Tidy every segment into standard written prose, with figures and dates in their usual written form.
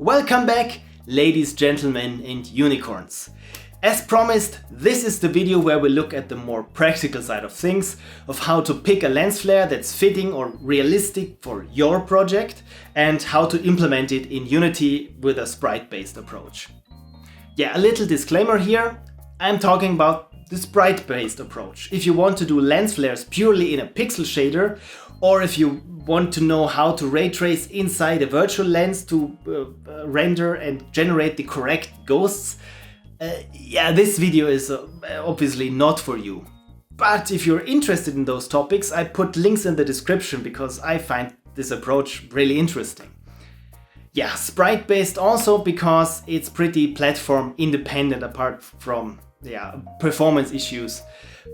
Welcome back, ladies, gentlemen and unicorns. As promised, this is the video where we look at the more practical side of things, of how to pick a lens flare that's fitting or realistic for your project and how to implement it in Unity with a sprite-based approach. Yeah, a little disclaimer here, I'm talking about the sprite-based approach. If you want to do lens flares purely in a pixel shader, or if you want to know how to ray trace inside a virtual lens to render and generate the correct ghosts, yeah, this video is obviously not for you. But if you're interested in those topics, I put links in the description because I find this approach really interesting. Yeah, sprite-based also because it's pretty platform independent apart from performance issues.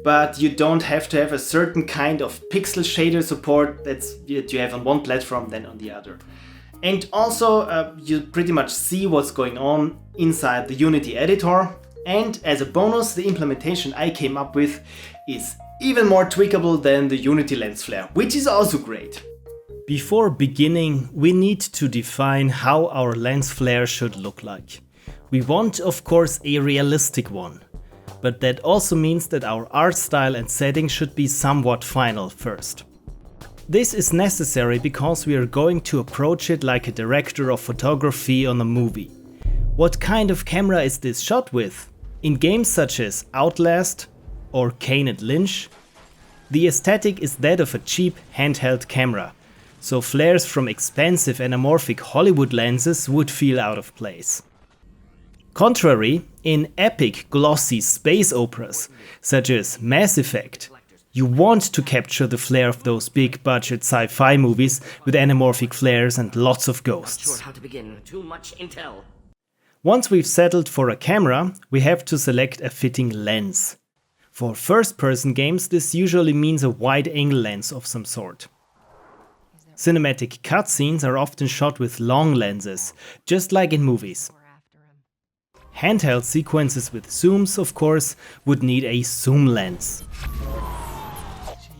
But you don't have to have a certain kind of pixel shader support that you have on one platform than on the other. And also you pretty much see what's going on inside the Unity editor. And as a bonus, the implementation I came up with is even more tweakable than the Unity lens flare, which is also great. Before beginning, we need to define how our lens flare should look like. We want, of course, a realistic one. But that also means that our art style and setting should be somewhat final first. This is necessary because we are going to approach it like a director of photography on a movie. What kind of camera is this shot with? In games such as Outlast or Kane and Lynch, the aesthetic is that of a cheap handheld camera, so flares from expensive anamorphic Hollywood lenses would feel out of place. Contrary, in epic glossy space operas, such as Mass Effect, you want to capture the flair of those big budget sci-fi movies with anamorphic flares and lots of ghosts. Not sure how to begin. Too much intel. Once we've settled for a camera, we have to select a fitting lens. For first-person games, this usually means a wide-angle lens of some sort. Cinematic cutscenes are often shot with long lenses, just like in movies. Handheld sequences with zooms, of course, would need a zoom lens.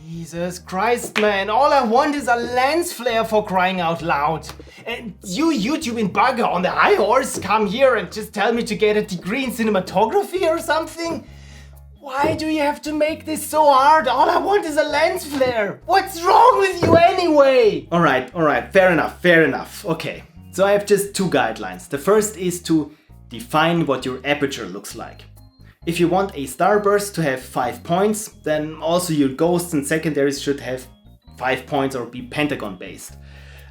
Jesus Christ, man, all I want is a lens flare for crying out loud. And you YouTubing bugger on the high horse come here and just tell me to get a degree in cinematography or something? Why do you have to make this so hard? All I want is a lens flare. What's wrong with you anyway? Alright, fair enough. Okay, so I have just two guidelines. The first is to define what your aperture looks like. If you want a starburst to have 5 points, then also your ghosts and secondaries should have 5 points or be pentagon based.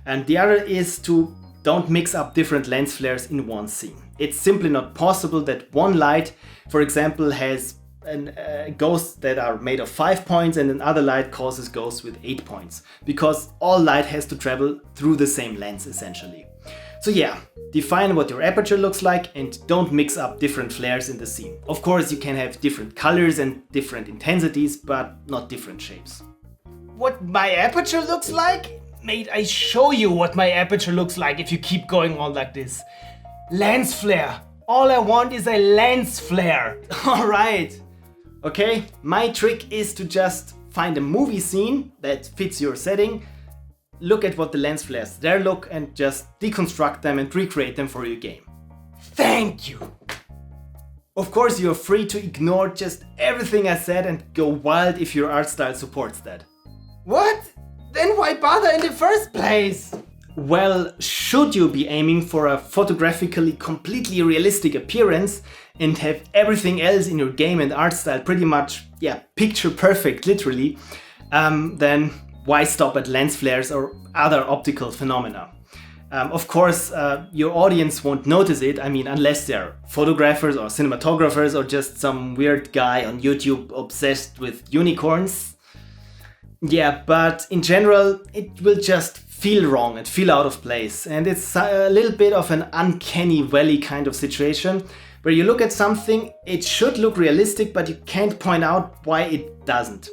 And the other is to don't mix up different lens flares in one scene. It's simply not possible that one light, for example, has ghosts that are made of 5 points and another light causes ghosts with 8 points, because all light has to travel through the same lens essentially. So yeah, define what your aperture looks like and don't mix up different flares in the scene. Of course you can have different colors and different intensities, but not different shapes. What my aperture looks like? Mate, I show you what my aperture looks like if you keep going on like this. Lens flare. All I want is a lens flare. Alright. Okay, my trick is to just find a movie scene that fits your setting, look at what the lens flares there look and just deconstruct them and recreate them for your game. Thank you! Of course you're free to ignore just everything I said and go wild if your art style supports that. What? Then why bother in the first place? Well, should you be aiming for a photographically completely realistic appearance and have everything else in your game and art style pretty much, picture perfect literally, then why stop at lens flares or other optical phenomena? Of course, your audience won't notice it, unless they're photographers or cinematographers or just some weird guy on YouTube obsessed with unicorns. Yeah, but in general, it will just feel wrong and feel out of place. And it's a little bit of an uncanny valley kind of situation where you look at something, it should look realistic, but you can't point out why it doesn't.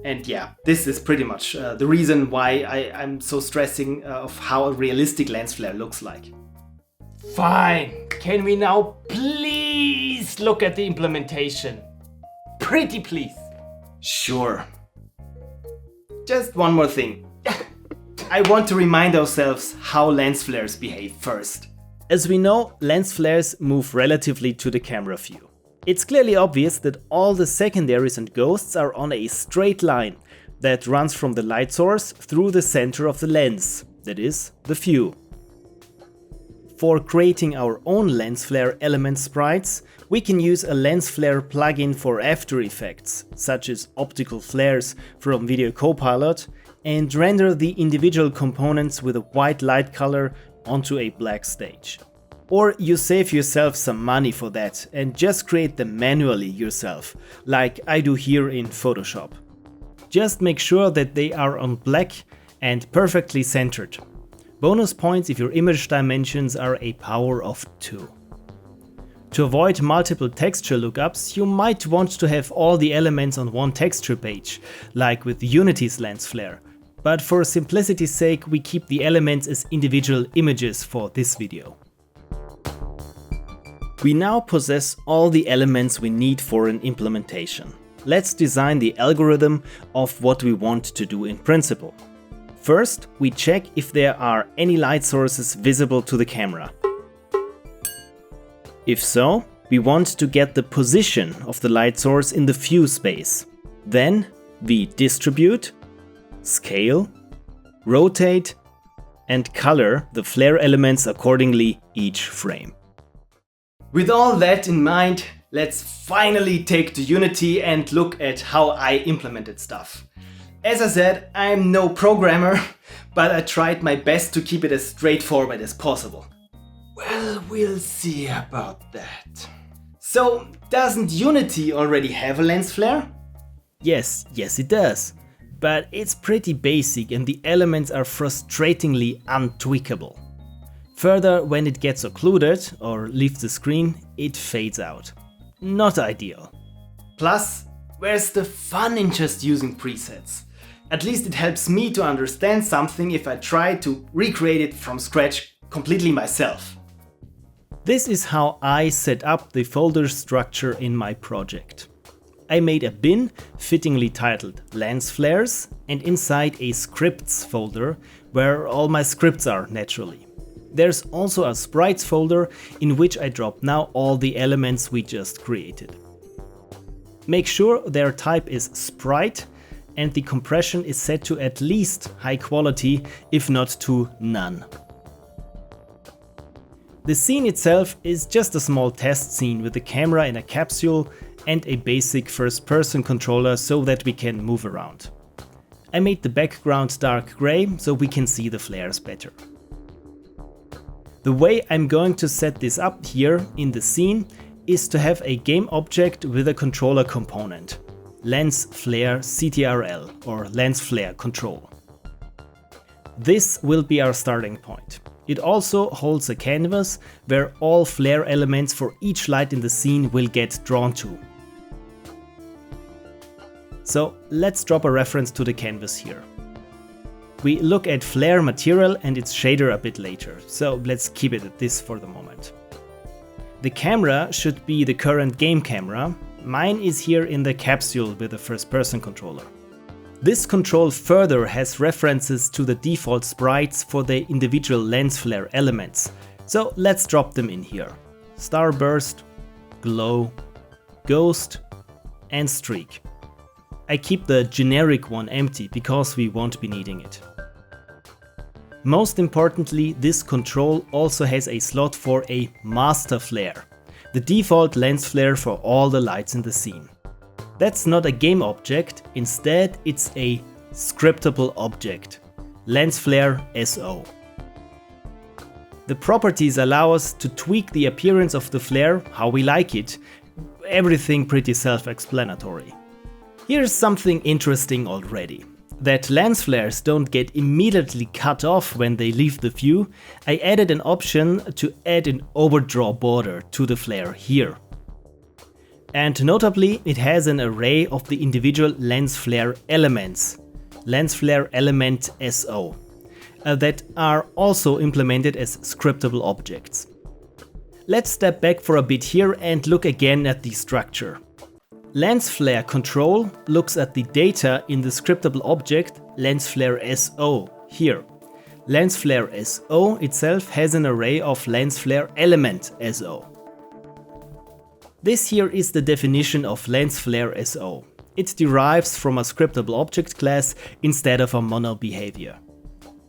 And yeah, this is pretty much the reason why I'm so stressing of how a realistic lens flare looks like. Fine. Can we now please look at the implementation? Pretty please. Sure. Just one more thing. I want to remind ourselves how lens flares behave first. As we know, lens flares move relatively to the camera view. It's clearly obvious that all the secondaries and ghosts are on a straight line that runs from the light source through the center of the lens, that is, the view. For creating our own lens flare element sprites, we can use a lens flare plugin for After Effects, such as optical flares from Video Copilot, and render the individual components with a white light color onto a black stage. Or you save yourself some money for that and just create them manually yourself, like I do here in Photoshop. Just make sure that they are on black and perfectly centered. Bonus points if your image dimensions are a power of 2. To avoid multiple texture lookups, you might want to have all the elements on one texture page, like with Unity's lens flare. But for simplicity's sake, we keep the elements as individual images for this video. We now possess all the elements we need for an implementation. Let's design the algorithm of what we want to do in principle. First, we check if there are any light sources visible to the camera. If so, we want to get the position of the light source in the view space. Then we distribute, scale, rotate, and color the flare elements accordingly each frame. With all that in mind, let's finally take to Unity and look at how I implemented stuff. As I said, I'm no programmer, but I tried my best to keep it as straightforward as possible. Well, we'll see about that. So, doesn't Unity already have a lens flare? Yes it does. But it's pretty basic and the elements are frustratingly untweakable. Further, when it gets occluded or leaves the screen, it fades out. Not ideal. Plus, where's the fun in just using presets? At least it helps me to understand something if I try to recreate it from scratch completely myself. This is how I set up the folder structure in my project. I made a bin fittingly titled Lens Flares and inside a scripts folder where all my scripts are naturally. There's also a sprites folder in which I drop now all the elements we just created. Make sure their type is sprite and the compression is set to at least high quality, if not to none. The scene itself is just a small test scene with the camera in a capsule and a basic first-person controller so that we can move around. I made the background dark gray so we can see the flares better. The way I'm going to set this up here in the scene is to have a game object with a controller component, lens flare CTRL or lens flare control. This will be our starting point. It also holds a canvas where all flare elements for each light in the scene will get drawn to. So let's drop a reference to the canvas here. We look at flare material and its shader a bit later, so let's keep it at this for the moment. The camera should be the current game camera. Mine is here in the capsule with a first-person controller. This control further has references to the default sprites for the individual lens flare elements, so let's drop them in here. Starburst, glow, ghost, and streak. I keep the generic one empty because we won't be needing it. Most importantly, this control also has a slot for a master flare, the default lens flare for all the lights in the scene. That's not a game object, instead it's a scriptable object, lens flare SO. The properties allow us to tweak the appearance of the flare how we like it, everything pretty self-explanatory. Here's something interesting already. That lens flares don't get immediately cut off when they leave the view, I added an option to add an overdraw border to the flare here. And notably, it has an array of the individual lens flare elements, lens flare element SO, that are also implemented as scriptable objects. Let's step back for a bit here and look again at the structure. Lens flare control looks at the data in the scriptable object lens flare SO here. lens flare SO itself has an array of lens flare element SO. This here is the definition of lens flare SO. It derives from a scriptable object class instead of a mono behavior.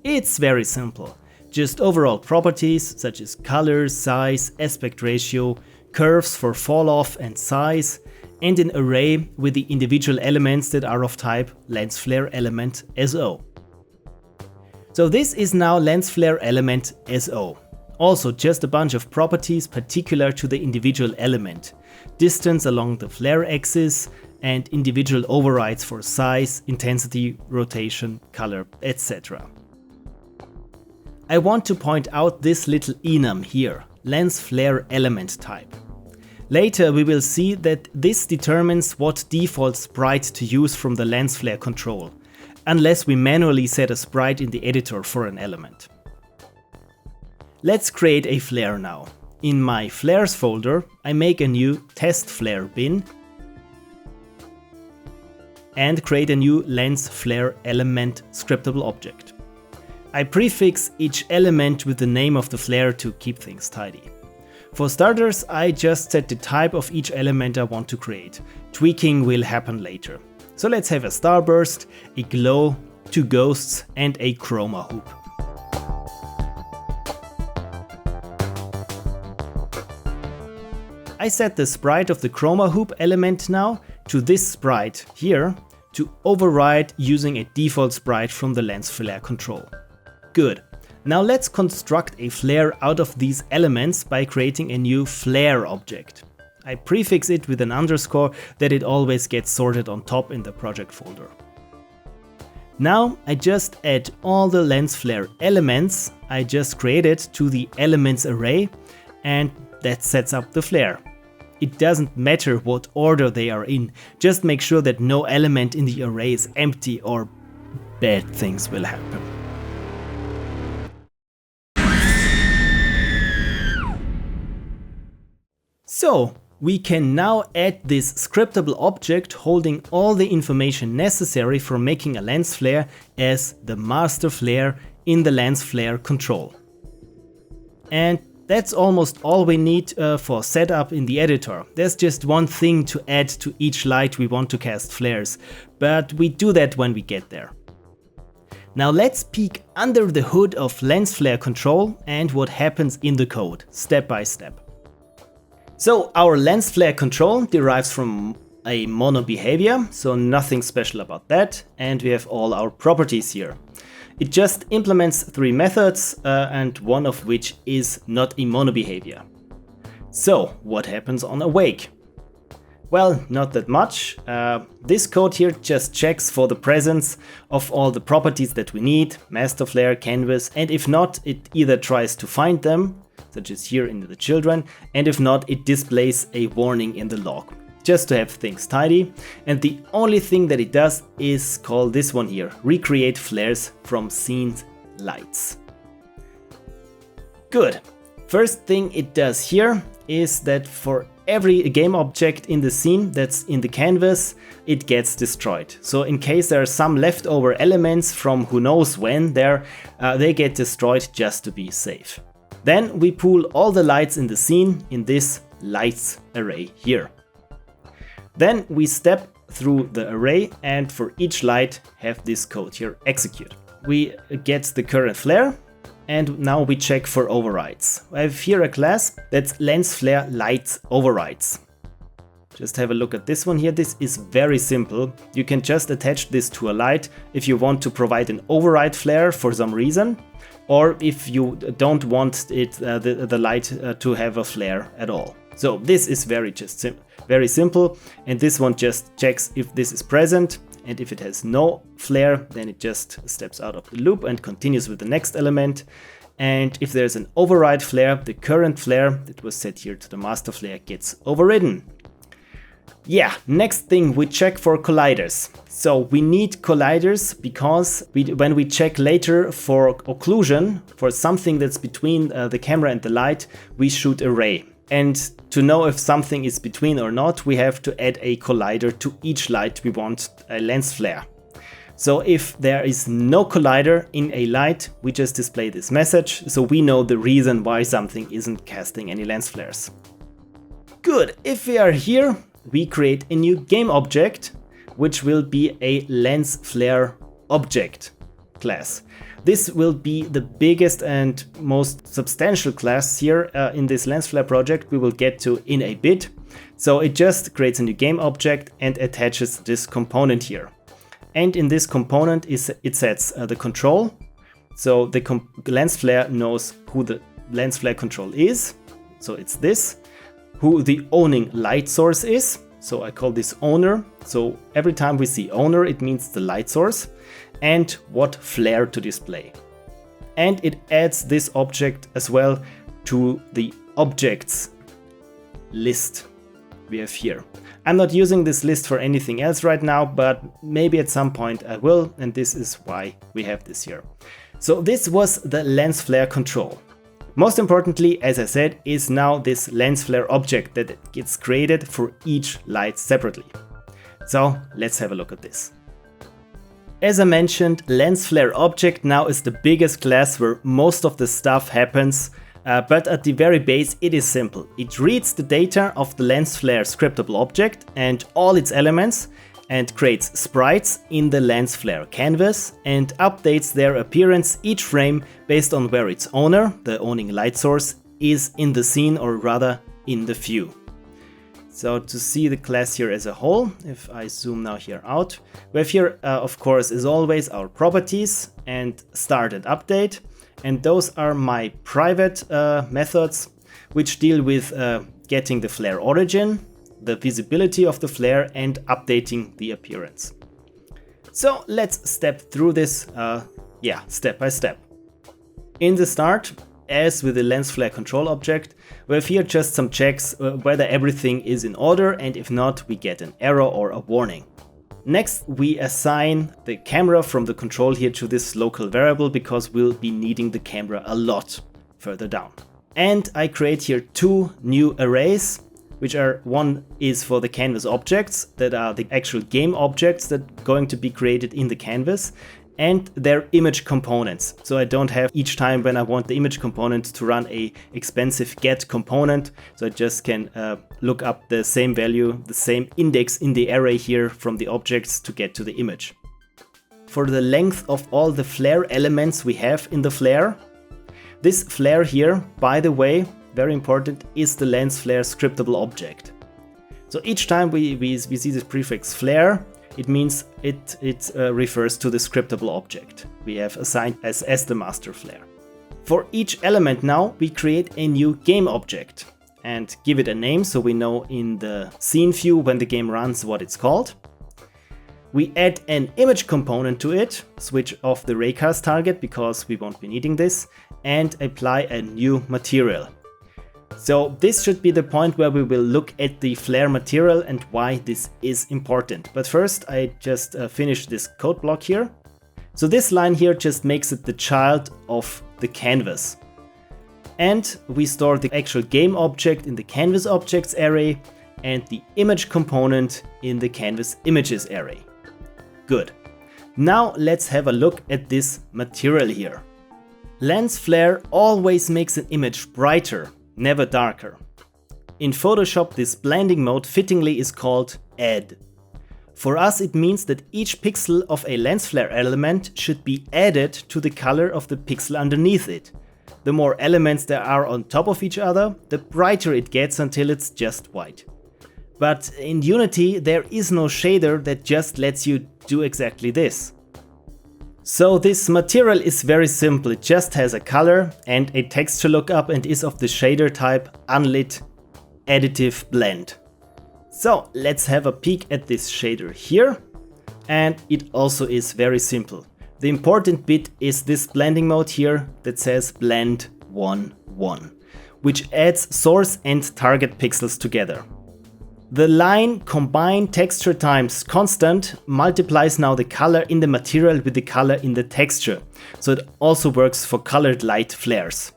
It's very simple. Just overall properties such as color, size, aspect ratio, curves for fall off and size, and an array with the individual elements that are of type lens flare element SO. So this is now lens flare element SO. Also just a bunch of properties particular to the individual element. Distance along the flare axis and individual overrides for size, intensity, rotation, color, etc. I want to point out this little enum here, lens flare element type. Later we will see that this determines what default sprite to use from the lens flare control, unless we manually set a sprite in the editor for an element. Let's create a flare now. In my flares folder, I make a new test flare bin and create a new lens flare element scriptable object. I prefix each element with the name of the flare to keep things tidy. For starters, I just set the type of each element I want to create. Tweaking will happen later. So let's have a starburst, a glow, 2 ghosts and a chroma hoop. I set the sprite of the chroma hoop element now to this sprite here to override using a default sprite from the lens flare control. Good. Now let's construct a flare out of these elements by creating a new flare object. I prefix it with an underscore that it always gets sorted on top in the project folder. Now I just add all the lens flare elements I just created to the elements array, and that sets up the flare. It doesn't matter what order they are in, just make sure that no element in the array is empty or bad things will happen. So, we can now add this scriptable object holding all the information necessary for making a lens flare as the master flare in the lens flare control. And that's almost all we need for setup in the editor. There's just one thing to add to each light we want to cast flares, but we do that when we get there. Now let's peek under the hood of lens flare control and what happens in the code, step by step. So our lens flare control derives from a mono behavior, so nothing special about that, and we have all our properties here. It just implements 3 methods, and one of which is not a mono behavior. So what happens on awake? Well, not that much. This code here just checks for the presence of all the properties that we need, master flare, canvas, and if not, it either tries to find them, such as here in the children, and if not, it displays a warning in the log, just to have things tidy. And the only thing that it does is call this one here, recreate flares from scene lights. Good. First thing it does here is that for every game object in the scene that's in the canvas, it gets destroyed. So in case there are some leftover elements from who knows when there, they get destroyed just to be safe. Then we pool all the lights in the scene in this lights array here. Then we step through the array and for each light have this code here execute. We get the current flare and now we check for overrides. I have here a class that's lens flare lights overrides. Just have a look at this one here. This is very simple. You can just attach this to a light if you want to provide an override flare for some reason, or if you don't want it, the light to have a flare at all. So this is very simple, and this one just checks if this is present, and if it has no flare, then it just steps out of the loop and continues with the next element. And if there's an override flare, the current flare that was set here to the master flare gets overridden. Yeah, next thing we check for colliders. So we need colliders because when we check later for occlusion, for something that's between the camera and the light, we shoot array. And to know if something is between or not, we have to add a collider to each light we want a lens flare. So if there is no collider in a light, we just display this message, so we know the reason why something isn't casting any lens flares. Good, if we are here, we create a new game object, which will be a lens flare object class. This will be the biggest and most substantial class here in this lens flare project we will get to in a bit. So it just creates a new game object and attaches this component here. And in this component it sets the control. So the lens flare knows who the lens flare control is. So it's this. Who the owning light source is. So I call this owner. So every time we see owner, it means the light source. And what flare to display. And it adds this object as well to the objects list we have here. I'm not using this list for anything else right now, but maybe at some point I will, and this is why we have this here. So this was the lens flare control. Most importantly, as I said, is now this lens flare object that gets created for each light separately. So let's have a look at this. As I mentioned, lens flare object now is the biggest class where most of the stuff happens, but at the very base it is simple. It reads the data of the lens flare scriptable object and all its elements and creates sprites in the lens flare canvas and updates their appearance each frame based on where its owner, the owning light source, is in the scene, or rather in the view. So to see the class here as a whole, if I zoom now here out, we have here of course as always our properties and start and update, and those are my private methods which deal with getting the flare origin, the visibility of the flare, and updating the appearance. So let's step through this step by step. In the start, as with the lens flare control object, we have here just some checks whether everything is in order, and if not, we get an error or a warning. Next, we assign the camera from the control here to this local variable because we'll be needing the camera a lot further down. And I create here two new arrays, which are, one is for the canvas objects that are the actual game objects that are going to be created in the canvas, and their image components. So I don't have each time when I want the image component to run a expensive get component. So I just can look up the same value, the same index in the array here from the objects to get to the image. For the length of all the flare elements we have in the flare, this flare here, by the way, very important, is the lens flare scriptable object. So each time we see this prefix flare, it means it refers to the scriptable object we have assigned as the master flare. For each element now, we create a new game object and give it a name so we know in the scene view when the game runs what it's called. We add an image component to it, switch off the raycast target because we won't be needing this, and apply a new material. So this should be the point where we will look at the flare material and why this is important. But first I just finish this code block here. So this line here just makes it the child of the canvas. And we store the actual game object in the canvas objects array and the image component in the canvas images array. Good. Now let's have a look at this material here. Lens flare always makes an image brighter, never darker. In Photoshop, this blending mode fittingly is called add. For us, it means that each pixel of a lens flare element should be added to the color of the pixel underneath it. The more elements there are on top of each other, the brighter it gets until it's just white. But in Unity, there is no shader that just lets you do exactly this. So this material is very simple, it just has a color and a texture lookup and is of the shader type unlit additive blend. So let's have a peek at this shader here, and it also is very simple. The important bit is this blending mode here that says blend 1:1, which adds source and target pixels together. The line combine texture times constant multiplies now the color in the material with the color in the texture, so it also works for colored light flares.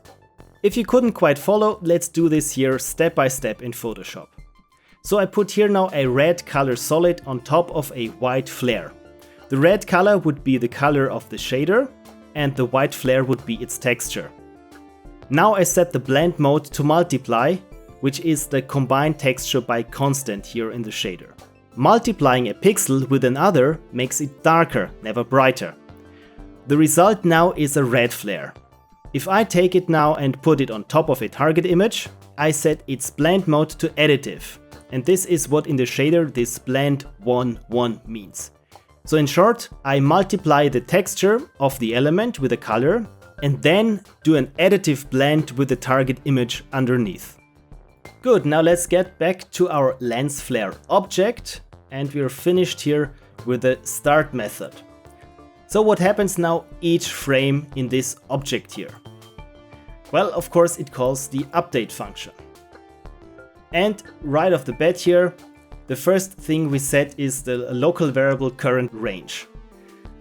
If you couldn't quite follow, let's do this here step by step in Photoshop. So I put here now a red color solid on top of a white flare. The red color would be the color of the shader, and the white flare would be its texture. Now I set the blend mode to multiply, which is the combined texture by constant here in the shader. Multiplying a pixel with another makes it darker, never brighter. The result now is a red flare. If I take it now and put it on top of a target image, I set its blend mode to additive. And this is what in the shader this blend 1 means. So in short, I multiply the texture of the element with a color and then do an additive blend with the target image underneath. Good, now let's get back to our lens flare object, and we're finished here with the start method. So what happens now each frame in this object here? Well, of course it calls the update function. And right off the bat here, the first thing we set is the local variable current range.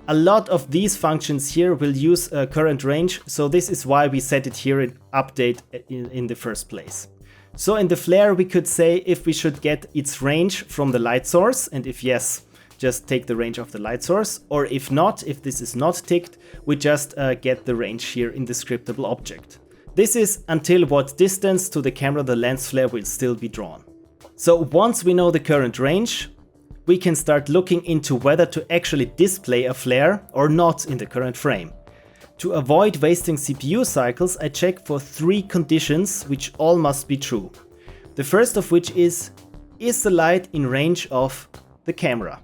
A lot of these functions here will use current range, so this is why we set it here in update in the first place. So in the flare we could say if we should get its range from the light source, and if yes, just take the range of the light source, or if not, if this is not ticked, we just get the range here in the scriptable object. This is until what distance to the camera the lens flare will still be drawn. So once we know the current range, we can start looking into whether to actually display a flare or not in the current frame. To avoid wasting CPU cycles, I check for 3 conditions which all must be true. The first of which is the light in range of the camera?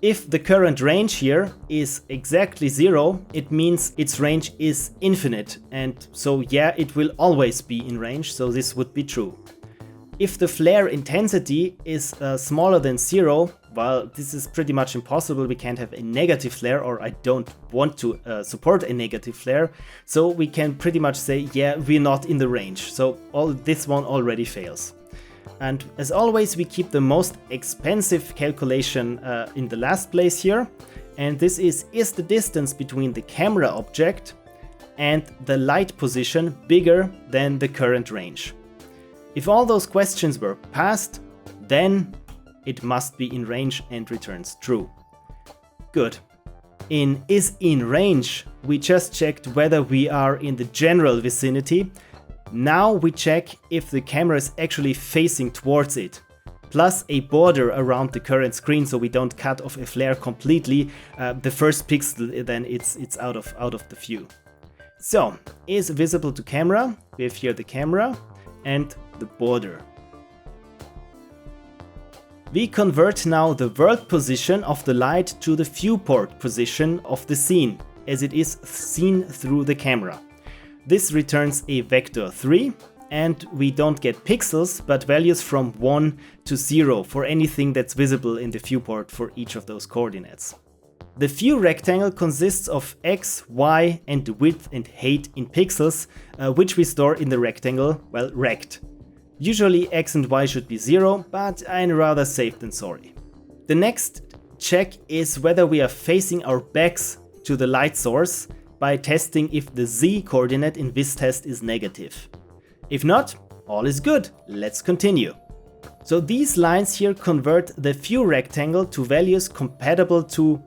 If the current range here is exactly 0, it means its range is infinite, and so yeah, it will always be in range, so this would be true. If the flare intensity is smaller than 0, well, this is pretty much impossible. We can't have a negative flare, or I don't want to support a negative flare, so we can pretty much say, yeah, we're not in the range, so this one already fails. And as always, we keep the most expensive calculation in the last place here, and this is the distance between the camera object and the light position bigger than the current range? If all those questions were passed, then it must be in range and returns true. Good. In is in range, we just checked whether we are in the general vicinity. Now we check if the camera is actually facing towards it, plus a border around the current screen so we don't cut off a flare completely. The first pixel, then it's out of the view. So, is visible to camera, we have here the camera and the border. We convert now the world position of the light to the viewport position of the scene, as it is seen through the camera. This returns a vector 3, and we don't get pixels, but values from 1 to 0 for anything that's visible in the viewport for each of those coordinates. The view rectangle consists of x, y, and the width and height in pixels, which we store in the rectangle, well, rect. Usually x and y should be 0, but I'm rather safe than sorry. The next check is whether we are facing our backs to the light source by testing if the z coordinate in this test is negative. If not, all is good. Let's continue. So these lines here convert the view rectangle to values compatible to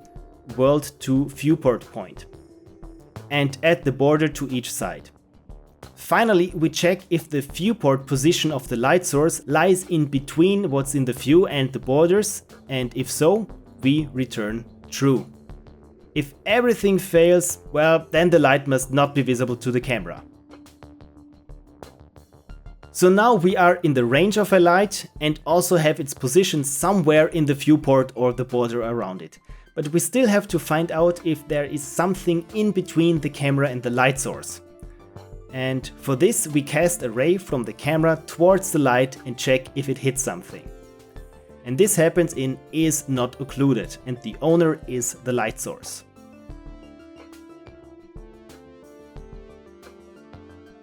world to viewport point and add the border to each side. Finally, we check if the viewport position of the light source lies in between what's in the view and the borders, and if so, we return true. If everything fails, well, then the light must not be visible to the camera. So now we are in the range of a light and also have its position somewhere in the viewport or the border around it. But we still have to find out if there is something in between the camera and the light source. And for this we cast a ray from the camera towards the light and check if it hits something. And this happens in is not occluded, and the owner is the light source.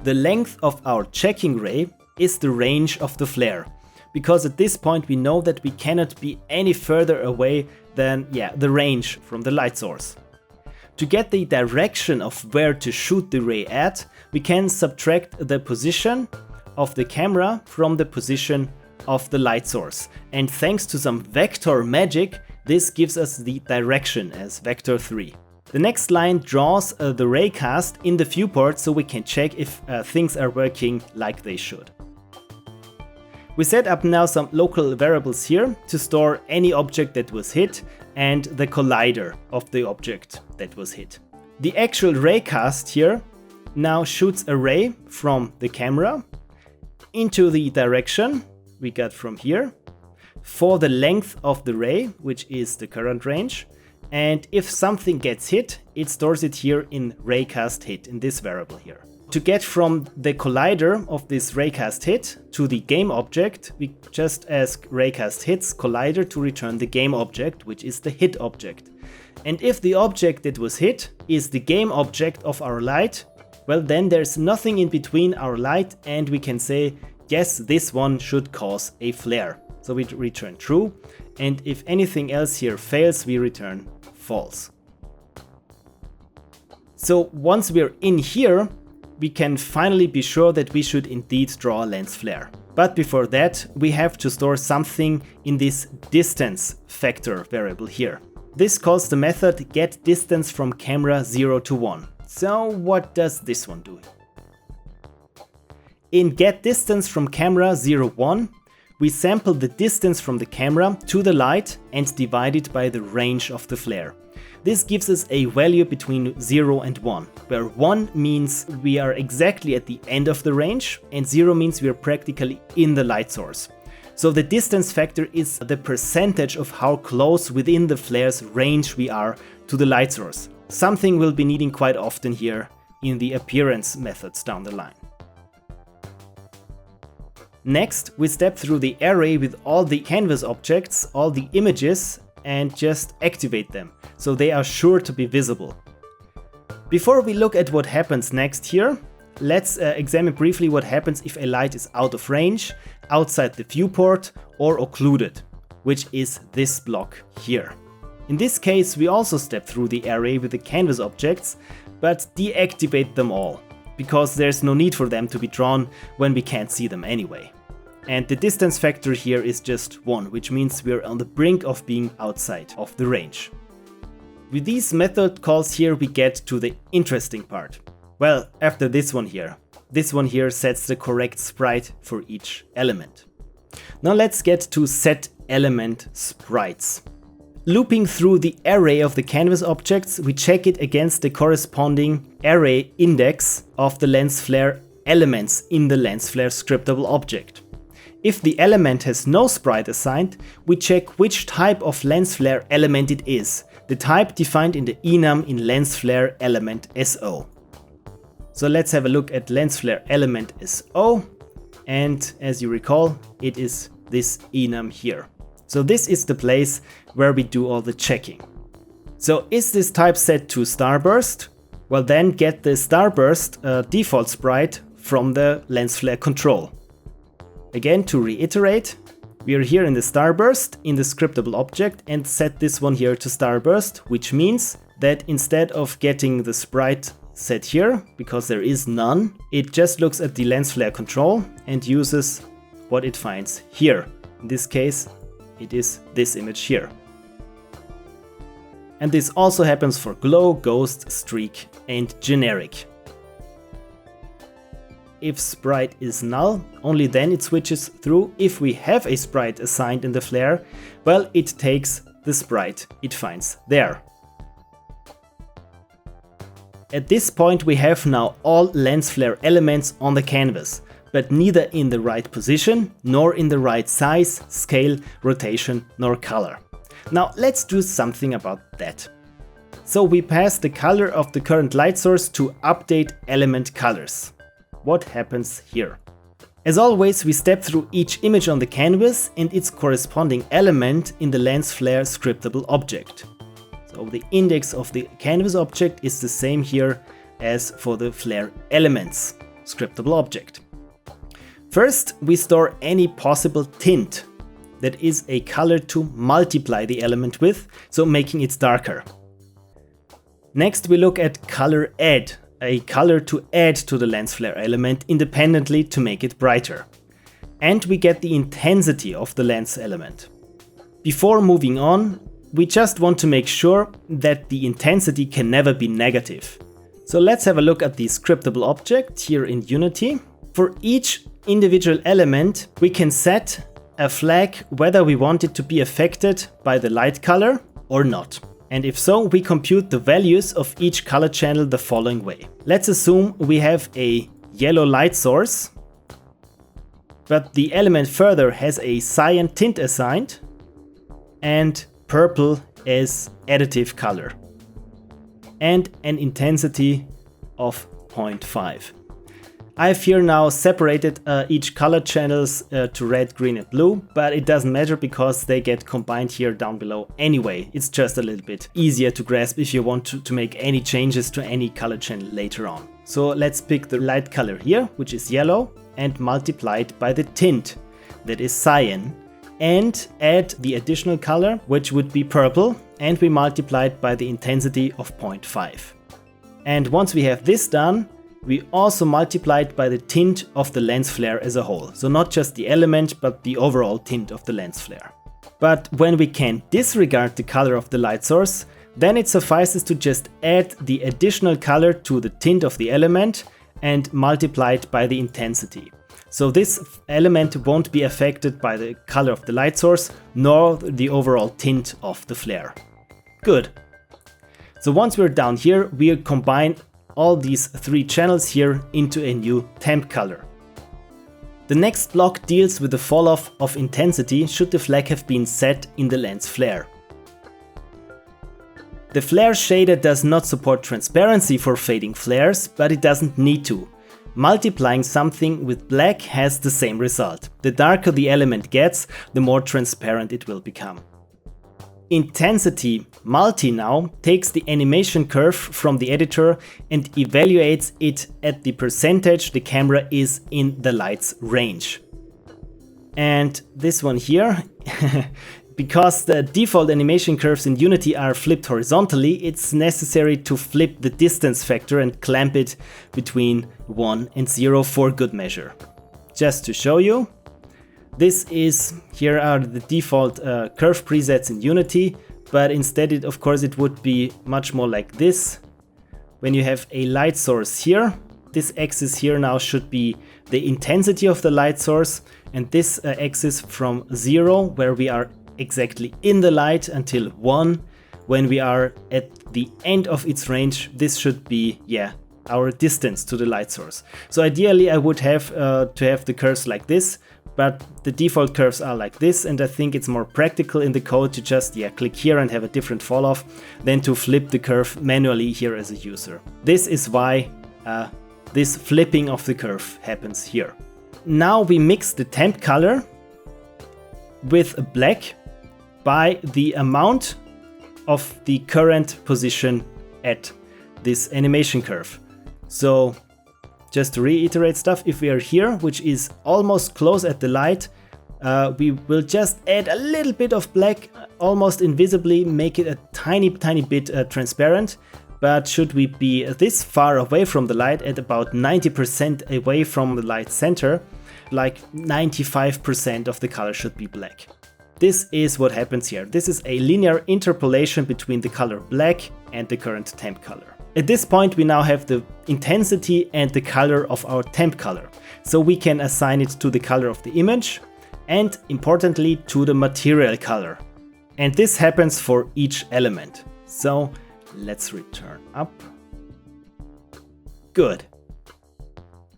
The length of our checking ray is the range of the flare, because at this point we know that we cannot be any further away than the range from the light source. To get the direction of where to shoot the ray at, we can subtract the position of the camera from the position of the light source. And thanks to some vector magic, this gives us the direction as vector 3. The next line draws the raycast in the viewport so we can check if things are working like they should. We set up now some local variables here to store any object that was hit and the collider of the object that was hit. The actual raycast here now shoots a ray from the camera into the direction we got from here for the length of the ray, which is the current range. And if something gets hit, it stores it here in raycast hit, in this variable here. To get from the collider of this raycast hit to the game object, we just ask raycast hits collider to return the game object, which is the hit object. And if the object that was hit is the game object of our light, well, then there's nothing in between our light and we can say, yes, this one should cause a flare. So we return true, and if anything else here fails, we return false. So once we're in here, we can finally be sure that we should indeed draw a lens flare. But before that, we have to store something in this distance factor variable here. This calls the method getDistance from camera 0 to 1. So what does this one do? In getDistance from camera 0, 1, we sample the distance from the camera to the light and divide it by the range of the flare. This gives us a value between 0 and 1, where 1 means we are exactly at the end of the range and 0 means we are practically in the light source. So the distance factor is the percentage of how close within the flare's range we are to the light source. Something we'll be needing quite often here in the appearance methods down the line. Next, we step through the array with all the canvas objects, all the images, and just activate them, so they are sure to be visible. Before we look at what happens next here, let's examine briefly what happens if a light is out of range, outside the viewport, or occluded, which is this block here. In this case, we also step through the array with the canvas objects, but deactivate them all, because there's no need for them to be drawn when we can't see them anyway. And the distance factor here is just 1, which means we're on the brink of being outside of the range. With these method calls here, we get to the interesting part. Well, after this one here sets the correct sprite for each element. Now let's get to set element sprites. Looping through the array of the canvas objects, we check it against the corresponding array index of the lens flare elements in the lens flare scriptable object. If the element has no sprite assigned, we check which type of lens flare element it is, the type defined in the enum in lens flare element SO. So let's have a look at lens flare element SO, and as you recall, it is this enum here. So this is the place where we do all the checking. So is this type set to starburst? Well, then get the starburst default sprite from the lens flare control. Again, to reiterate, we are here in the starburst in the scriptable object and set this one here to starburst, which means that instead of getting the sprite set here, because there is none, it just looks at the lens flare control and uses what it finds here. In this case, it is this image here. And this also happens for glow, ghost, streak, and generic. If sprite is null, only then it switches through. If we have a sprite assigned in the flare, well, it takes the sprite it finds there. At this point we have now all lens flare elements on the canvas, but neither in the right position, nor in the right size, scale, rotation, nor color. Now let's do something about that. So we pass the color of the current light source to update element colors. What happens here? As always, we step through each image on the canvas and its corresponding element in the lens flare scriptable object. So the index of the canvas object is the same here as for the flare elements scriptable object. First, we store any possible tint, that is a color to multiply the element with, so making it darker. Next, we look at color add, a color to add to the lens flare element independently to make it brighter. and we get the intensity of the lens element. Before moving on, we just want to make sure that the intensity can never be negative. So let's have a look at the scriptable object here in Unity. For each individual element, we can set a flag whether we want it to be affected by the light color or not. And if so, we compute the values of each color channel the following way. Let's assume we have a yellow light source, but the element further has a cyan tint assigned and purple as additive color and an intensity of 0.5. I've here now separated each color channels to red, green and blue, but it doesn't matter because they get combined here down below anyway. It's just a little bit easier to grasp if you want to make any changes to any color channel later on. So let's pick the light color here, which is yellow, and multiply it by the tint, that is cyan, and add the additional color, which would be purple, and we multiply it by the intensity of 0.5. And once we have this done, we also multiply it by the tint of the lens flare as a whole. So not just the element, but the overall tint of the lens flare. But when we can disregard the color of the light source, then it suffices to just add the additional color to the tint of the element and multiply it by the intensity. So this element won't be affected by the color of the light source, nor the overall tint of the flare. Good. So once we're down here, we'll combine all these three channels here into a new temp color. The next block deals with the fall off of intensity should the flag have been set in the lens flare. The flare shader does not support transparency for fading flares, but it doesn't need to. Multiplying something with black has the same result. The darker the element gets, the more transparent it will become. Intensity Multi now takes the animation curve from the editor and evaluates it at the percentage the camera is in the light's range. And this one here, because the default animation curves in Unity are flipped horizontally, it's necessary to flip the distance factor and clamp it between 1 and 0 for good measure. Just to show you, here are the default curve presets in Unity, but instead of course it would be much more like this. When you have a light source here, this axis here now should be the intensity of the light source, and this axis from 0, where we are exactly in the light, until 1, when we are at the end of its range. This should be, our distance to the light source. So ideally I would have to have the curves like this, but the default curves are like this, and I think it's more practical in the code to just click here and have a different fall off than to flip the curve manually here as a user. This is why this flipping of the curve happens here. Now we mix the temp color with black by the amount of the current position at this animation curve. So just to reiterate stuff, if we are here, which is almost close at the light, we will just add a little bit of black, almost invisibly, make it a tiny bit transparent. But should we be this far away from the light, at about 90% away from the light center, like 95% of the color should be black. This is what happens here. This is a linear interpolation between the color black and the current temp color. At this point we now have the intensity and the color of our temp color. So we can assign it to the color of the image and, importantly, to the material color. And this happens for each element. So let's return up. Good.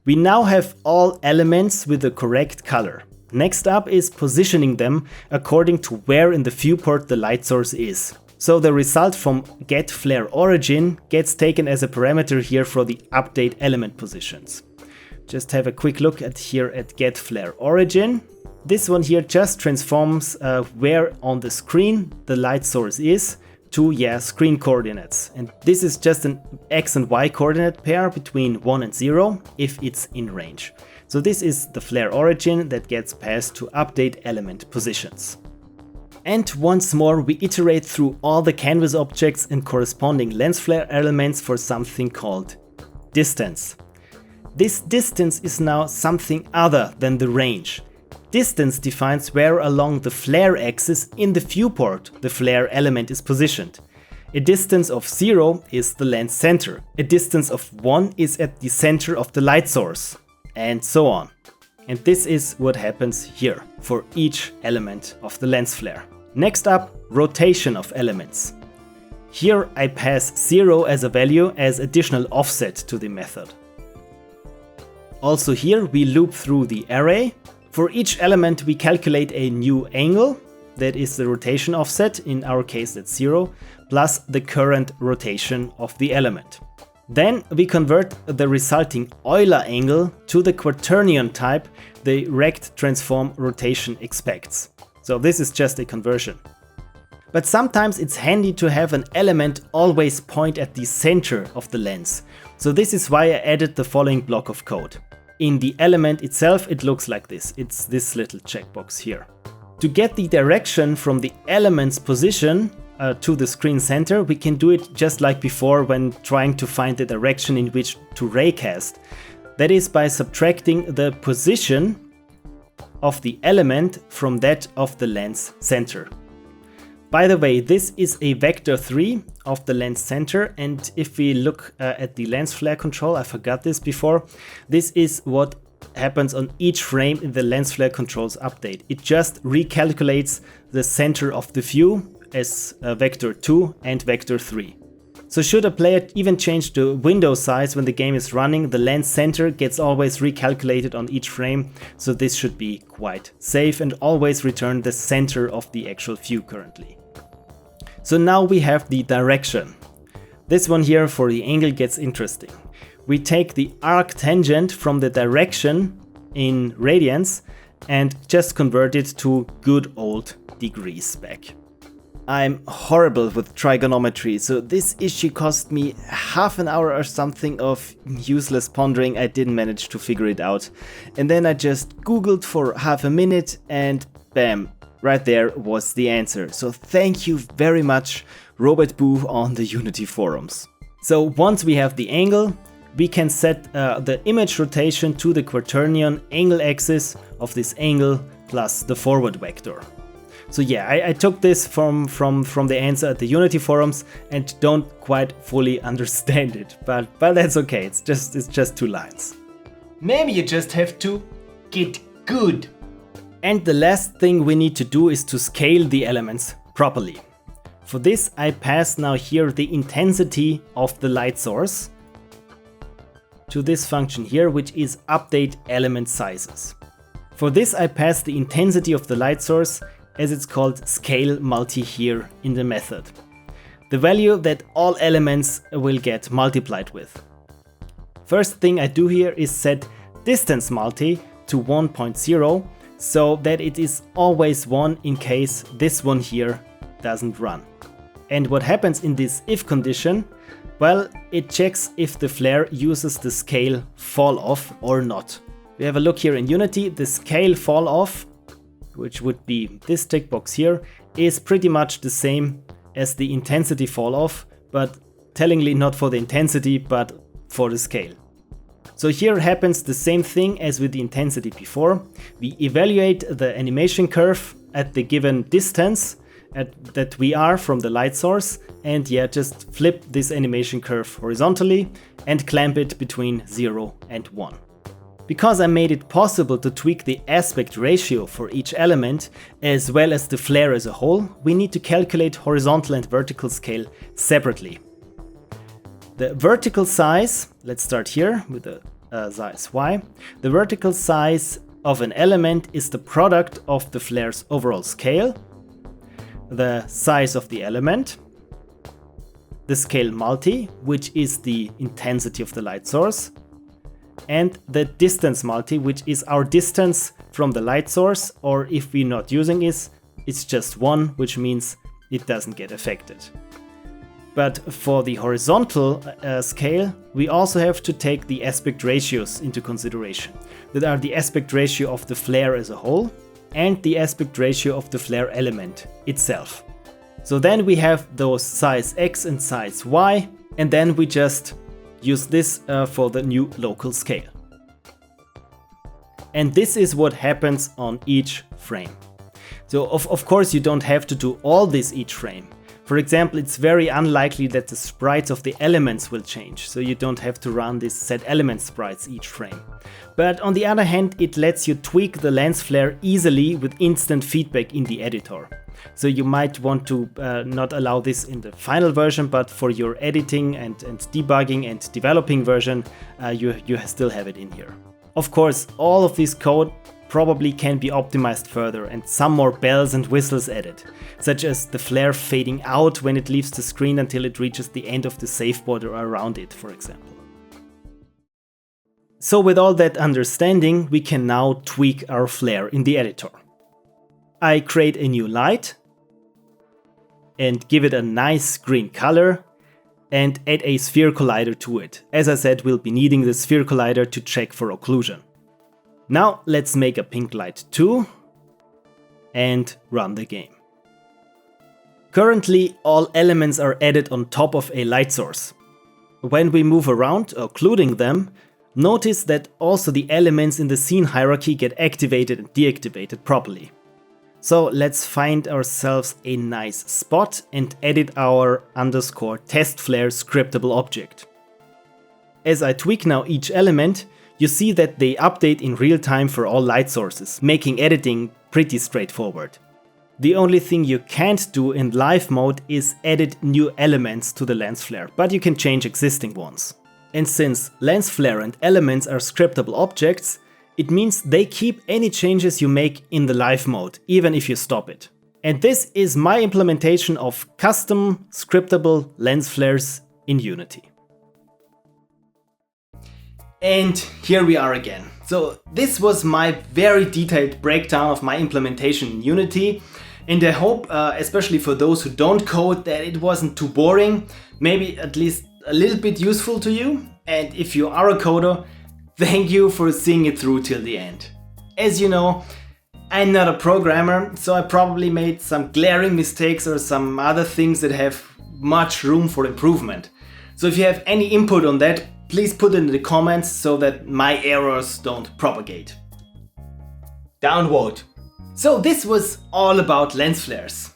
We now have all elements with the correct color. Next up is positioning them according to where in the viewport the light source is. So the result from getFlareOrigin gets taken as a parameter here for the update element positions. Just have a quick look at getFlareOrigin. This one here just transforms where on the screen the light source is to screen coordinates. And this is just an X and Y coordinate pair between 1 and 0 if it's in range. So this is the flare origin that gets passed to update element positions. And once more we iterate through all the canvas objects and corresponding lens flare elements for something called distance. This distance is now something other than the range. distance defines where along the flare axis in the viewport the flare element is positioned. A distance of 0 is the lens center, a distance of 1 is at the center of the light source, and so on. And this is what happens here for each element of the lens flare. Next up, rotation of elements. Here I pass 0 as a value as additional offset to the method. Also here we loop through the array. For each element we calculate a new angle, that is the rotation offset, in our case that's 0, plus the current rotation of the element. Then we convert the resulting Euler angle to the quaternion type the rect transform rotation expects. So this is just a conversion. But sometimes it's handy to have an element always point at the center of the lens. So this is why I added the following block of code. In the element itself it looks like this. It's this little checkbox here. To get the direction from the element's position to the screen center, we can do it just like before when trying to find the direction in which to raycast. That is by subtracting the position of the element from that of the lens center. By the way, this is a vector 3 of the lens center, and if we look at the lens flare control, I forgot this before, this is what happens on each frame in the lens flare controls update. It just recalculates the center of the view as vector 2 and vector 3. So should a player even change the window size when the game is running, the lens center gets always recalculated on each frame, so this should be quite safe and always return the center of the actual view currently. So now we have the direction. This one here for the angle gets interesting. We take the arc tangent from the direction in radians and just convert it to good old degrees back. I'm horrible with trigonometry, so this issue cost me half an hour or something of useless pondering. I didn't manage to figure it out. And then I just googled for half a minute and bam, right there was the answer. So thank you very much, Robert Boo on the Unity forums. So once we have the angle, we can set the image rotation to the quaternion angle axis of this angle plus the forward vector. So yeah, I took this from the answer at the Unity forums and don't quite fully understand it, but that's okay. It's just 2 lines. Maybe you just have to get good. And the last thing we need to do is to scale the elements properly. For this I pass now here the intensity of the light source to this function here, which is update element sizes. For this I pass the intensity of the light source, as it's called scale multi here in the method. The value that all elements will get multiplied with. First thing I do here is set distance multi to 1.0 so that it is always 1 in case this one here doesn't run. And what happens in this if condition? Well, it checks if the flare uses the scale fall off or not. We have a look here in Unity. The scale fall off, which would be this tick box here, is pretty much the same as the intensity fall off, but tellingly not for the intensity, but for the scale. So here happens the same thing as with the intensity before. We evaluate the animation curve at the given distance that we are from the light source, and yeah, just flip this animation curve horizontally and clamp it between 0 and 1. Because I made it possible to tweak the aspect ratio for each element, as well as the flare as a whole, we need to calculate horizontal and vertical scale separately. The vertical size, let's start here with the size y. The vertical size of an element is the product of the flare's overall scale, the size of the element, the scale multi, which is the intensity of the light source, and the distance multi, which is our distance from the light source, or if we're not using it, it's just 1, which means it doesn't get affected. But for the horizontal scale, we also have to take the aspect ratios into consideration. That are the aspect ratio of the flare as a whole and the aspect ratio of the flare element itself. So then we have those size X and size Y, and then we just use this for the new local scale. And this is what happens on each frame. So of course you don't have to do all this each frame. For example, it's very unlikely that the sprites of the elements will change, so you don't have to run this set element sprites each frame. But on the other hand, it lets you tweak the lens flare easily with instant feedback in the editor. So you might want to not allow this in the final version, but for your editing and debugging and developing version, you still have it in here. Of course, all of this code probably can be optimized further and some more bells and whistles added, such as the flare fading out when it leaves the screen until it reaches the end of the safe border around it, for example. So with all that understanding, we can now tweak our flare in the editor. I create a new light and give it a nice green color and add a sphere collider to it. As I said, we'll be needing the sphere collider to check for occlusion. Now let's make a pink light too and run the game. Currently all elements are added on top of a light source. When we move around, occluding them, notice that also the elements in the scene hierarchy get activated and deactivated properly. So let's find ourselves a nice spot and edit our _test flare scriptable object. As I tweak now each element, you see that they update in real time for all light sources, making editing pretty straightforward. The only thing you can't do in live mode is edit new elements to the lens flare, but you can change existing ones. And since lens flare and elements are scriptable objects, it means they keep any changes you make in the live mode, even if you stop it. And this is my implementation of custom scriptable lens flares in Unity. And here we are again. So this was my very detailed breakdown of my implementation in Unity. And I hope, especially for those who don't code, that it wasn't too boring, maybe at least a little bit useful to you. And if you are a coder, thank you for seeing it through till the end. As you know, I'm not a programmer, so I probably made some glaring mistakes or some other things that have much room for improvement. So if you have any input on that, please put it in the comments so that my errors don't propagate. Downvote. So this was all about lens flares.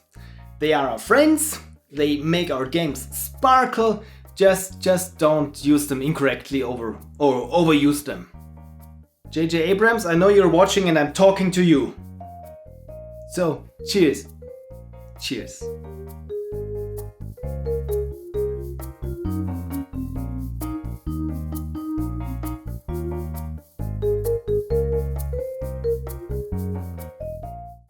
They are our friends, they make our games sparkle, just don't use them incorrectly or overuse them. JJ Abrams, I know you're watching and I'm talking to you. So, cheers. Cheers.